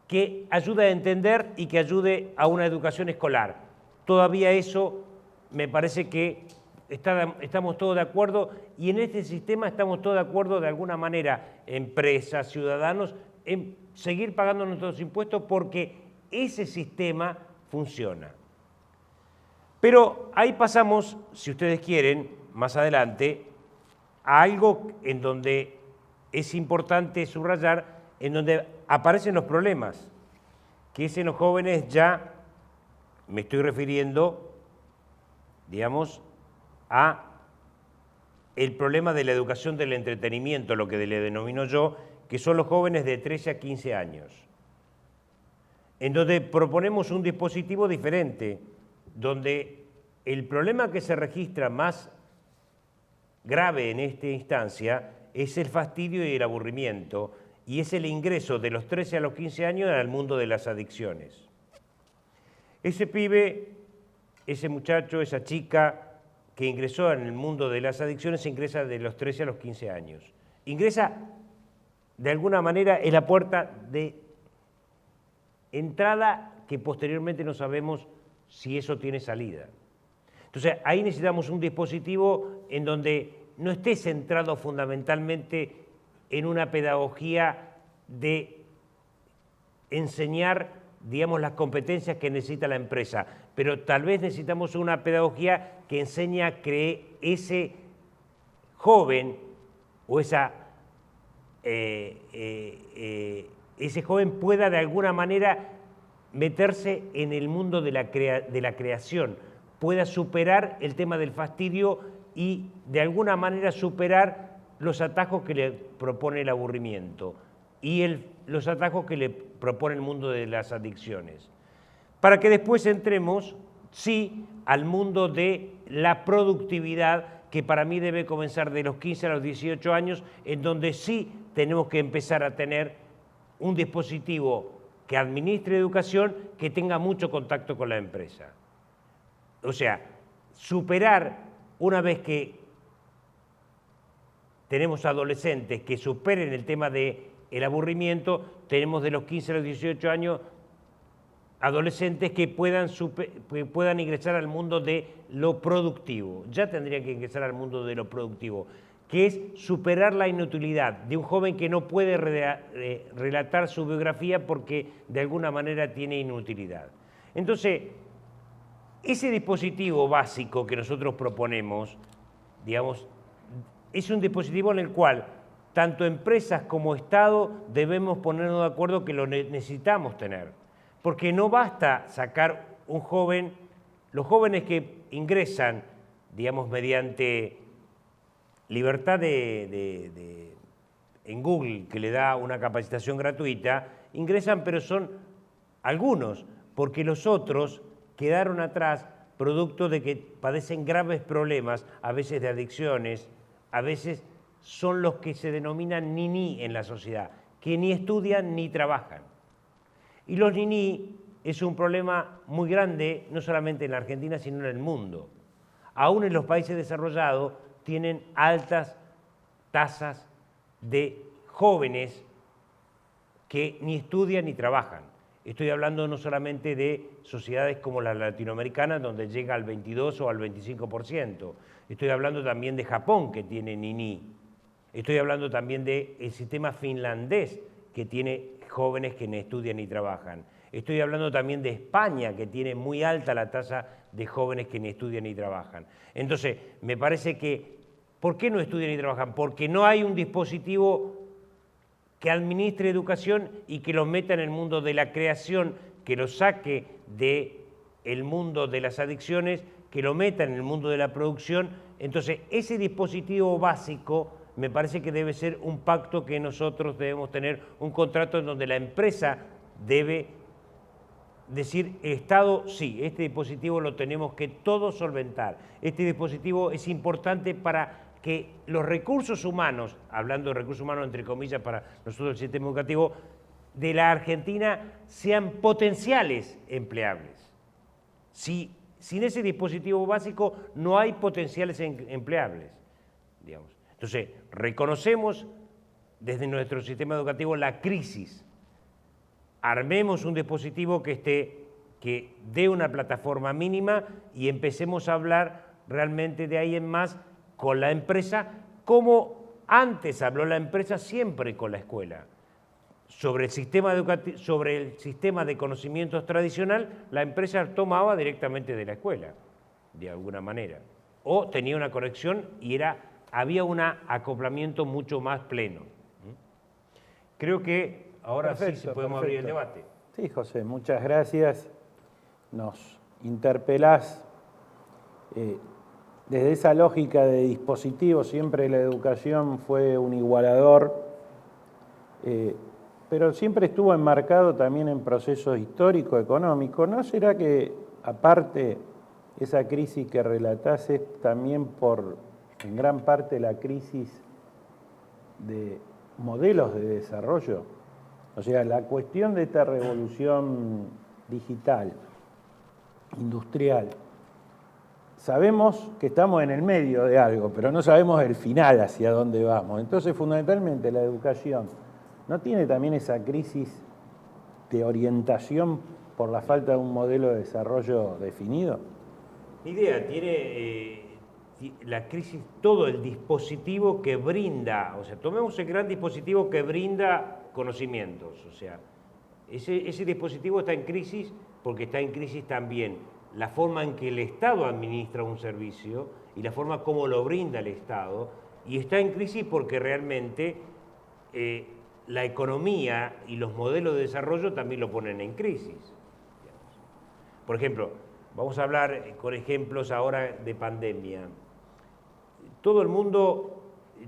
que ayuda a entender y que ayude a una educación escolar. Todavía eso me parece que estamos todos de acuerdo y en este sistema estamos todos de acuerdo de alguna manera, empresas, ciudadanos, en seguir pagando nuestros impuestos porque ese sistema funciona. Pero ahí pasamos, si ustedes quieren, más adelante, a algo en donde es importante subrayar, en donde aparecen los problemas, que es en los jóvenes ya, me estoy refiriendo, digamos, a el problema de la educación del entretenimiento, lo que le denomino yo, que son los jóvenes de 13 a 15 años. en donde proponemos un dispositivo diferente, donde el problema que se registra más grave en esta instancia es el fastidio y el aburrimiento, y es el ingreso de los 13 a los 15 años al mundo de las adicciones. Ese pibe, ese muchacho, esa chica que ingresó en el mundo de las adicciones, ingresa de los 13 a los 15 años. Ingresa, de alguna manera, es la puerta de entrada que posteriormente no sabemos si eso tiene salida. Entonces, ahí necesitamos un dispositivo en donde no esté centrado fundamentalmente en una pedagogía de enseñar, digamos, las competencias que necesita la empresa, pero tal vez necesitamos una pedagogía que enseñe a que ese joven o ese joven pueda de alguna manera meterse en el mundo de la creación, pueda superar el tema del fastidio y de alguna manera superar los atajos que le propone el aburrimiento y los atajos que le propone el mundo de las adicciones. Para que después entremos, sí, al mundo de la productividad, que para mí debe comenzar de los 15 a los 18 años, en donde sí tenemos que empezar a tener un dispositivo que administre educación, que tenga mucho contacto con la empresa. O sea, superar, una vez que tenemos adolescentes que superen el tema del aburrimiento, tenemos de los 15 a los 18 años adolescentes que puedan ingresar al mundo de lo productivo. Ya tendrían que ingresar al mundo de lo productivo, que es superar la inutilidad de un joven que no puede relatar su biografía porque de alguna manera tiene inutilidad. Entonces, ese dispositivo básico que nosotros proponemos, digamos, es un dispositivo en el cual tanto empresas como Estado debemos ponernos de acuerdo que lo necesitamos tener. Porque no basta sacar un joven, los jóvenes que ingresan, digamos, mediante libertad en Google, que le da una capacitación gratuita, ingresan, pero son algunos, porque los otros quedaron atrás producto de que padecen graves problemas, a veces de adicciones, a veces son los que se denominan niní en la sociedad, que ni estudian ni trabajan. Y los niní es un problema muy grande, no solamente en la Argentina, sino en el mundo. Aún en los países desarrollados tienen altas tasas de jóvenes que ni estudian ni trabajan. Estoy hablando no solamente de sociedades como la latinoamericana, donde llega al 22 o al 25%. Estoy hablando también de Japón, que tiene niní. Estoy hablando también del sistema finlandés, que tiene jóvenes que ni estudian ni trabajan. Estoy hablando también de España, que tiene muy alta la tasa de jóvenes que ni estudian ni trabajan. Entonces, me parece que, ¿por qué no estudian ni trabajan? Porque no hay un dispositivo que administre educación y que los meta en el mundo de la creación, que los saque del mundo de las adicciones, que lo meta en el mundo de la producción. Entonces, ese dispositivo básico me parece que debe ser un pacto que nosotros debemos tener, un contrato en donde la empresa debe decir, el Estado, sí, este dispositivo lo tenemos que todos solventar. Este dispositivo es importante para que los recursos humanos, hablando de recursos humanos entre comillas para nosotros el sistema educativo, de la Argentina sean potenciales empleables. Sin ese dispositivo básico no hay potenciales empleables, digamos. Entonces, reconocemos desde nuestro sistema educativo la crisis. Armemos un dispositivo que dé una plataforma mínima y empecemos a hablar realmente de ahí en más con la empresa, como antes habló la empresa siempre con la escuela. Sobre el sistema educativo, sobre el sistema de conocimientos tradicional, la empresa tomaba directamente de la escuela, de alguna manera. O tenía una conexión y había un acoplamiento mucho más pleno. Creo que ahora sí podemos abrir el debate. Sí, José, muchas gracias. Nos interpelás desde esa lógica de dispositivo. Siempre la educación fue un igualador. pero siempre estuvo enmarcado también en procesos históricos, económicos. ¿No será que, aparte, esa crisis que relatás es también en gran parte, la crisis de modelos de desarrollo? O sea, la cuestión de esta revolución digital, industrial, sabemos que estamos en el medio de algo, pero no sabemos el final, hacia dónde vamos. Entonces, fundamentalmente, la educación ¿no tiene también esa crisis de orientación por la falta de un modelo de desarrollo definido? Mi idea tiene la crisis, todo el dispositivo que brinda, o sea, tomemos el gran dispositivo que brinda conocimientos, o sea, ese dispositivo está en crisis porque está en crisis también la forma en que el Estado administra un servicio y la forma como lo brinda el Estado, y está en crisis porque realmente la economía y los modelos de desarrollo también lo ponen en crisis. Por ejemplo, vamos a hablar con ejemplos ahora de pandemia. Todo el mundo,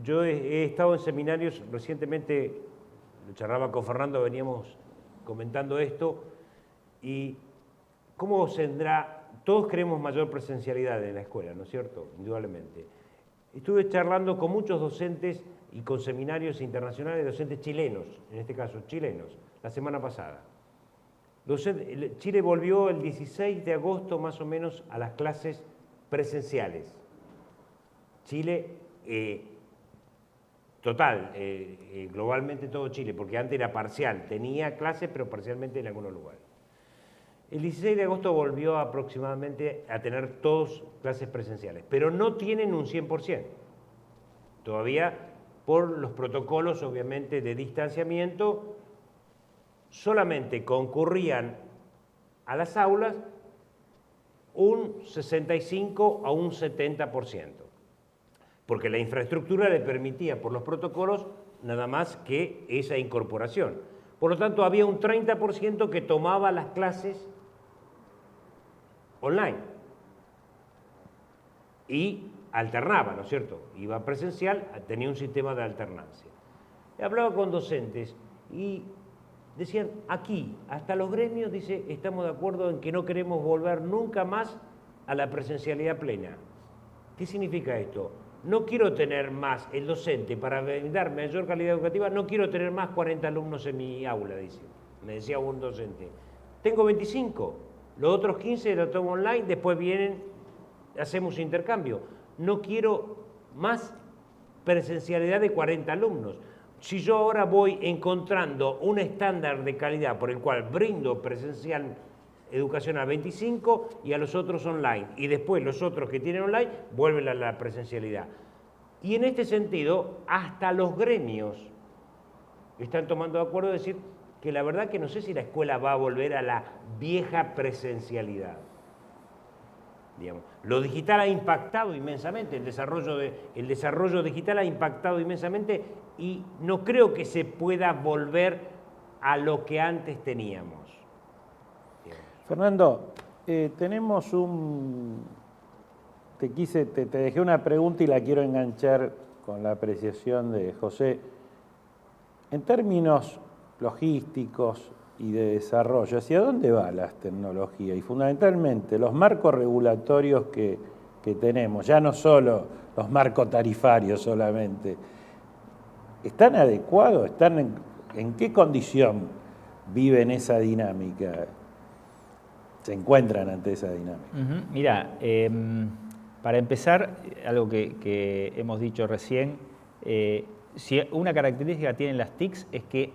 yo he estado en seminarios recientemente, lo charlaba con Fernando, veníamos comentando esto, y cómo tendrá, todos queremos mayor presencialidad en la escuela, ¿no es cierto? Indudablemente. Estuve charlando con muchos docentes y con seminarios internacionales de docentes chilenos, en este caso chilenos, la semana pasada. Chile volvió el 16 de agosto más o menos a las clases presenciales. Chile, total, globalmente todo Chile, porque antes era parcial, tenía clases pero parcialmente en algunos lugares. El 16 de agosto volvió aproximadamente a tener todos clases presenciales, pero no tienen un 100%. Todavía por los protocolos, obviamente, de distanciamiento, solamente concurrían a las aulas un 65 a un 70%, porque la infraestructura le permitía, por los protocolos, nada más que esa incorporación. Por lo tanto, había un 30% que tomaba las clases online y alternaba, ¿no es cierto? Iba presencial, tenía un sistema de alternancia. Hablaba con docentes y decían, aquí, hasta los gremios, dice, estamos de acuerdo en que no queremos volver nunca más a la presencialidad plena. ¿Qué significa esto? No quiero tener más, el docente, para brindar mayor calidad educativa, no quiero tener más 40 alumnos en mi aula, dice. Me decía un docente. Tengo 25, los otros 15 los tomo online, después vienen, hacemos intercambio. No quiero más presencialidad de 40 alumnos. Si yo ahora voy encontrando un estándar de calidad por el cual brindo presencial educación a 25 y a los otros online, y después los otros que tienen online vuelven a la presencialidad. Y en este sentido, hasta los gremios están tomando de acuerdo de decir que la verdad que no sé si la escuela va a volver a la vieja presencialidad. Digamos, lo digital ha impactado inmensamente, el desarrollo digital ha impactado inmensamente y no creo que se pueda volver a lo que antes teníamos. Fernando, tenemos te dejé una pregunta y la quiero enganchar con la apreciación de José. En términos logísticos y de desarrollo, ¿hacia dónde van las tecnologías? Y fundamentalmente los marcos regulatorios que tenemos, ya no solo los marcos tarifarios solamente, ¿están adecuados? ¿En qué condición viven esa dinámica? ¿Se encuentran ante esa dinámica? Mira, para empezar, algo que hemos dicho recién, si una característica tienen las TICs es que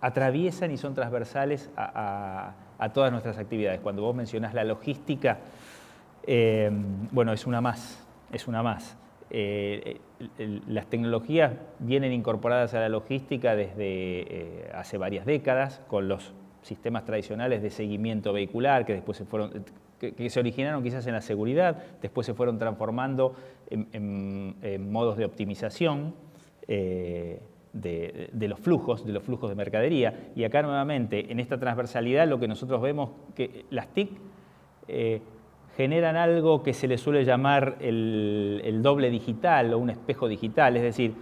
atraviesan y son transversales a todas nuestras actividades. Cuando vos mencionás la logística, bueno, es una más. Las tecnologías vienen incorporadas a la logística desde hace varias décadas, con los sistemas tradicionales de seguimiento vehicular, que después que se originaron quizás en la seguridad, después se fueron transformando en modos de optimización de los flujos de mercadería. Y acá nuevamente, en esta transversalidad, lo que nosotros vemos que las TIC generan algo que se le suele llamar el doble digital o un espejo digital, es decir,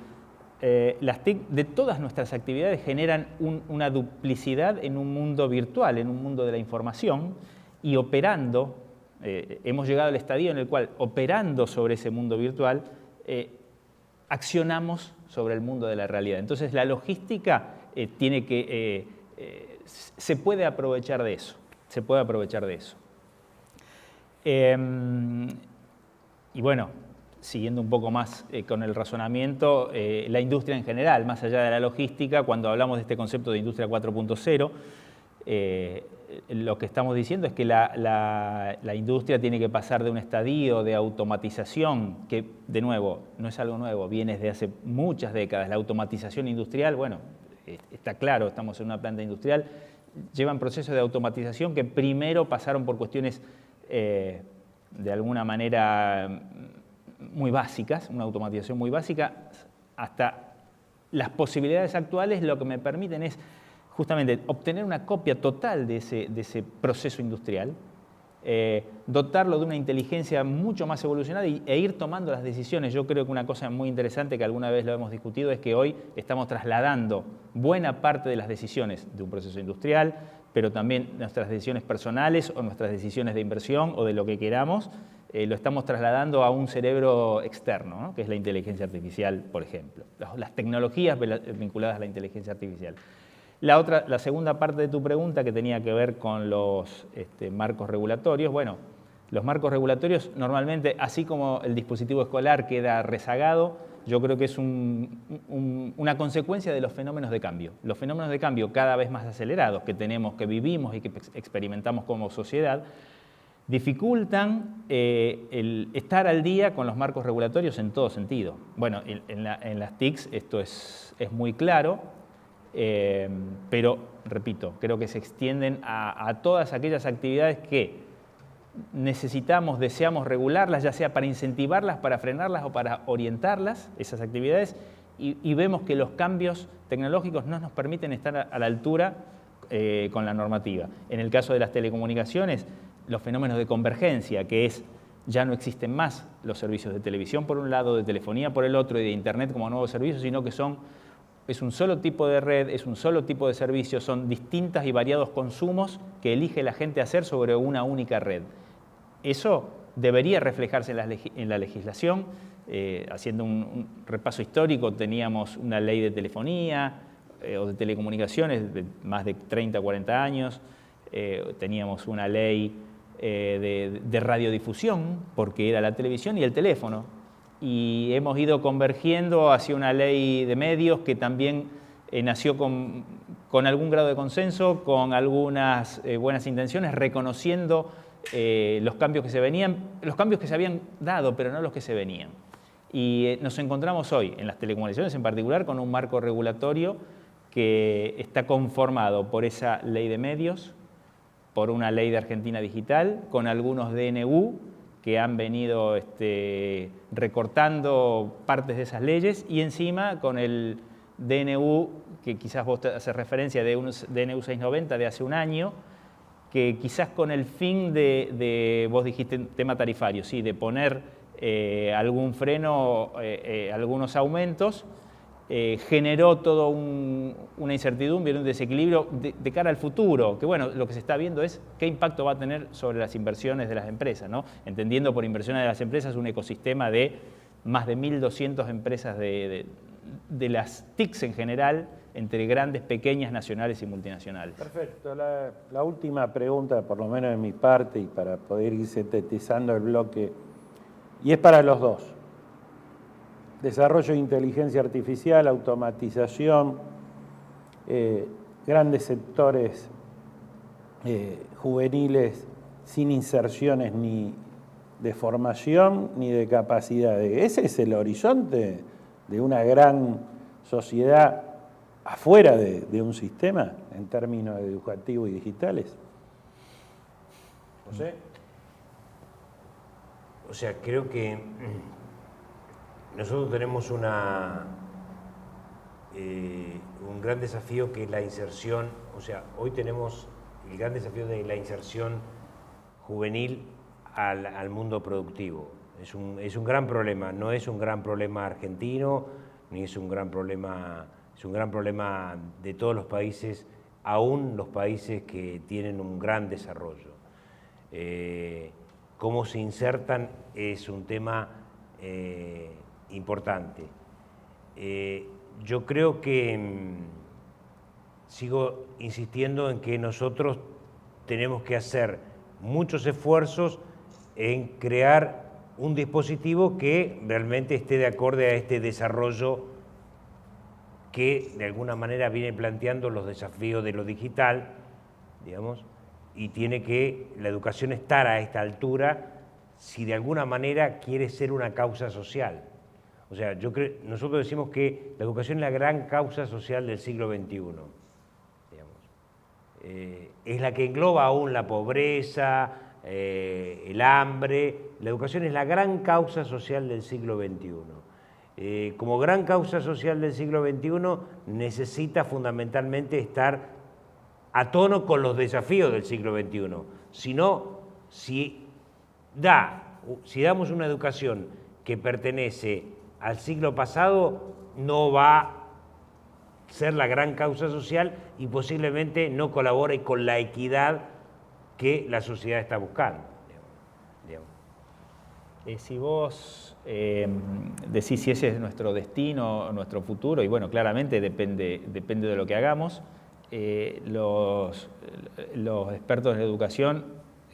las TIC de todas nuestras actividades generan una duplicidad en un mundo virtual, en un mundo de la información, y operando, hemos llegado al estadio en el cual, operando sobre ese mundo virtual, accionamos sobre el mundo de la realidad. Entonces la logística se puede aprovechar de eso, se puede aprovechar de eso. Y bueno, siguiendo un poco más con el razonamiento, la industria en general, más allá de la logística, cuando hablamos de este concepto de industria 4.0, lo que estamos diciendo es que la industria tiene que pasar de un estadio de automatización, que de nuevo, no es algo nuevo, viene desde hace muchas décadas. La automatización industrial, bueno, está claro, estamos en una planta industrial, llevan procesos de automatización que primero pasaron por cuestiones de alguna manera muy básicas, una automatización muy básica, hasta las posibilidades actuales lo que me permiten es justamente obtener una copia total de ese proceso industrial, dotarlo de una inteligencia mucho más evolucionada e ir tomando las decisiones. Yo creo que una cosa muy interesante que alguna vez lo hemos discutido es que hoy estamos trasladando buena parte de las decisiones de un proceso industrial, pero también nuestras decisiones personales o nuestras decisiones de inversión o de lo que queramos, lo estamos trasladando a un cerebro externo, ¿no? Que es la inteligencia artificial, por ejemplo. Las tecnologías vinculadas a la inteligencia artificial. La segunda parte de tu pregunta, que tenía que ver con los marcos regulatorios, bueno, los marcos regulatorios normalmente, así como el dispositivo escolar queda rezagado, yo creo que es una consecuencia de los fenómenos de cambio. Los fenómenos de cambio cada vez más acelerados que tenemos, que vivimos y que experimentamos como sociedad, dificultan el estar al día con los marcos regulatorios en todo sentido. Bueno, en las TICs esto es muy claro, pero, repito, creo que se extienden a todas aquellas actividades que necesitamos, deseamos regularlas, ya sea para incentivarlas, para frenarlas o para orientarlas, esas actividades, y vemos que los cambios tecnológicos no nos permiten estar a la altura con la normativa. En el caso de las telecomunicaciones, los fenómenos de convergencia, que es ya no existen más los servicios de televisión por un lado, de telefonía por el otro y de internet como nuevos servicios, sino que es un solo tipo de red, es un solo tipo de servicio, son distintas y variados consumos que elige la gente hacer sobre una única red. Eso debería reflejarse en la legislación. Haciendo un repaso histórico, teníamos una ley de telefonía o de telecomunicaciones de más de 30 o 40 años, teníamos una ley de radiodifusión, porque era la televisión y el teléfono, y hemos ido convergiendo hacia una ley de medios que también nació con algún grado de consenso, con algunas buenas intenciones, reconociendo los cambios que se habían dado, pero no los que se venían. Y nos encontramos hoy, en las telecomunicaciones en particular, con un marco regulatorio que está conformado por esa ley de medios, por una ley de Argentina Digital, con algunos DNU que han venido recortando partes de esas leyes, y encima con el DNU, que quizás vos haces referencia, de un DNU 690 de hace un año, que quizás con el fin vos dijiste tema tarifario, sí, de poner algún freno, algunos aumentos, generó toda una incertidumbre, un desequilibrio de cara al futuro, que bueno, lo que se está viendo es qué impacto va a tener sobre las inversiones de las empresas, ¿no? Entendiendo por inversiones de las empresas un ecosistema de más de 1.200 empresas de las TICs en general, entre grandes, pequeñas, nacionales y multinacionales. Perfecto. La última pregunta, por lo menos de mi parte, y para poder ir sintetizando el bloque, y es para los dos. Desarrollo de inteligencia artificial, automatización, grandes sectores juveniles sin inserciones ni de formación ni de capacidades. ¿Ese es el horizonte de una gran sociedad afuera de un sistema en términos educativos y digitales? ¿José? O sea, creo que nosotros tenemos un gran desafío, que es la inserción. O sea, hoy tenemos el gran desafío de la inserción juvenil al mundo productivo. Es un gran problema, no es un gran problema argentino, ni es un gran problema de todos los países, aún los países que tienen un gran desarrollo. Cómo se insertan es un tema importante. Yo creo que sigo insistiendo en que nosotros tenemos que hacer muchos esfuerzos en crear un dispositivo que realmente esté de acorde a este desarrollo que de alguna manera viene planteando los desafíos de lo digital, digamos, y tiene que la educación estar a esta altura si de alguna manera quiere ser una causa social. O sea, nosotros decimos que la educación es la gran causa social del siglo XXI. Digamos. Es la que engloba aún la pobreza, el hambre. La educación es la gran causa social del siglo XXI. Como gran causa social del siglo XXI necesita fundamentalmente estar a tono con los desafíos del siglo XXI. Si no, si damos una educación que pertenece al siglo pasado, no va a ser la gran causa social y posiblemente no colabore con la equidad que la sociedad está buscando. Si vos decís si ese es nuestro destino, nuestro futuro, y bueno, claramente depende de lo que hagamos, los expertos en educación,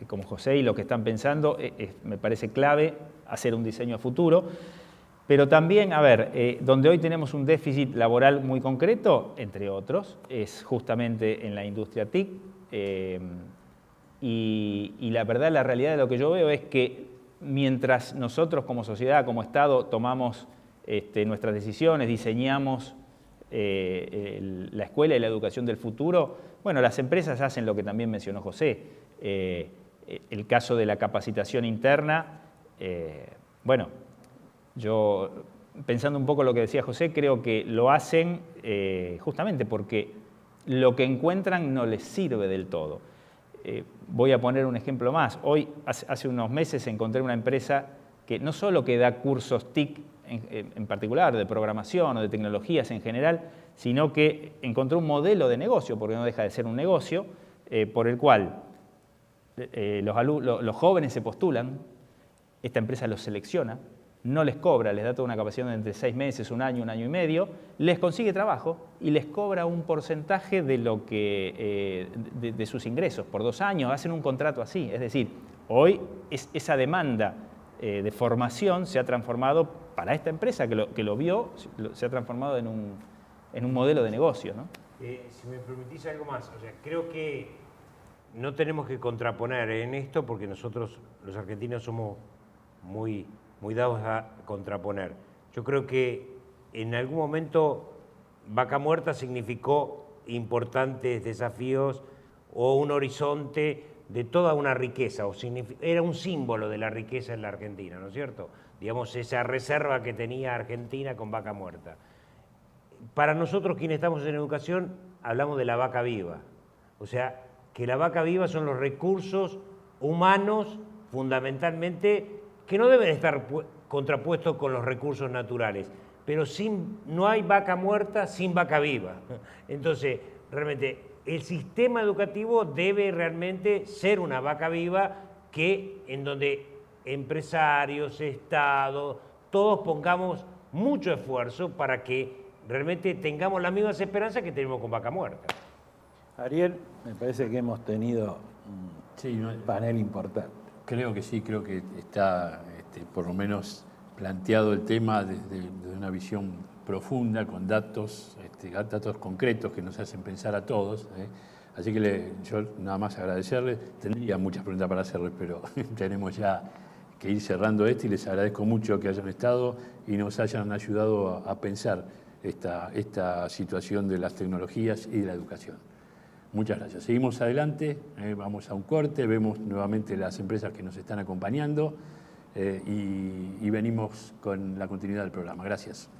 como José, y lo que están pensando, me parece clave hacer un diseño a futuro. Pero también, a ver, donde hoy tenemos un déficit laboral muy concreto, entre otros, es justamente en la industria TIC. Y la verdad, la realidad de lo que yo veo es que mientras nosotros como sociedad, como Estado, tomamos nuestras decisiones, diseñamos la escuela y la educación del futuro, bueno, las empresas hacen lo que también mencionó José. El caso de la capacitación interna, bueno, yo, pensando un poco lo que decía José, creo que lo hacen justamente porque lo que encuentran no les sirve del todo. Voy a poner un ejemplo más. Hoy, hace unos meses, encontré una empresa que no solo que da cursos TIC en particular, de programación o de tecnologías en general, sino que encontró un modelo de negocio, porque no deja de ser un negocio, por el cual los jóvenes se postulan, esta empresa los selecciona, no les cobra, les da toda una capacitación de entre 6 meses, un año y medio, les consigue trabajo y les cobra un porcentaje de lo que de sus ingresos por 2 años, hacen un contrato así. Es decir, hoy esa demanda de formación se ha transformado, para esta empresa que lo vio, se ha transformado en un modelo de negocio, ¿no? Si me permitís algo más, o sea, creo que no tenemos que contraponer en esto porque nosotros, los argentinos, somos muy dados a contraponer. Yo creo que en algún momento Vaca Muerta significó importantes desafíos o un horizonte de toda una riqueza, era un símbolo de la riqueza en la Argentina, ¿no es cierto? Digamos, esa reserva que tenía Argentina con Vaca Muerta. Para nosotros, quienes estamos en educación, hablamos de la vaca viva. O sea, que la vaca viva son los recursos humanos, fundamentalmente, que no deben estar contrapuestos con los recursos naturales, pero no hay vaca muerta sin vaca viva. Entonces, realmente, el sistema educativo debe realmente ser una vaca viva en donde empresarios, Estado, todos pongamos mucho esfuerzo para que realmente tengamos las mismas esperanzas que tenemos con Vaca Muerta. Ariel, me parece que hemos tenido un panel importante. Creo que sí, creo que está por lo menos planteado el tema desde una visión profunda, con datos concretos que nos hacen pensar a todos. Así que yo nada más agradecerles. Tendría muchas preguntas para hacerles, pero tenemos ya que ir cerrando y les agradezco mucho que hayan estado y nos hayan ayudado a pensar esta situación de las tecnologías y de la educación. Muchas gracias. Seguimos adelante, vamos a un corte, vemos nuevamente las empresas que nos están acompañando y venimos con la continuidad del programa. Gracias.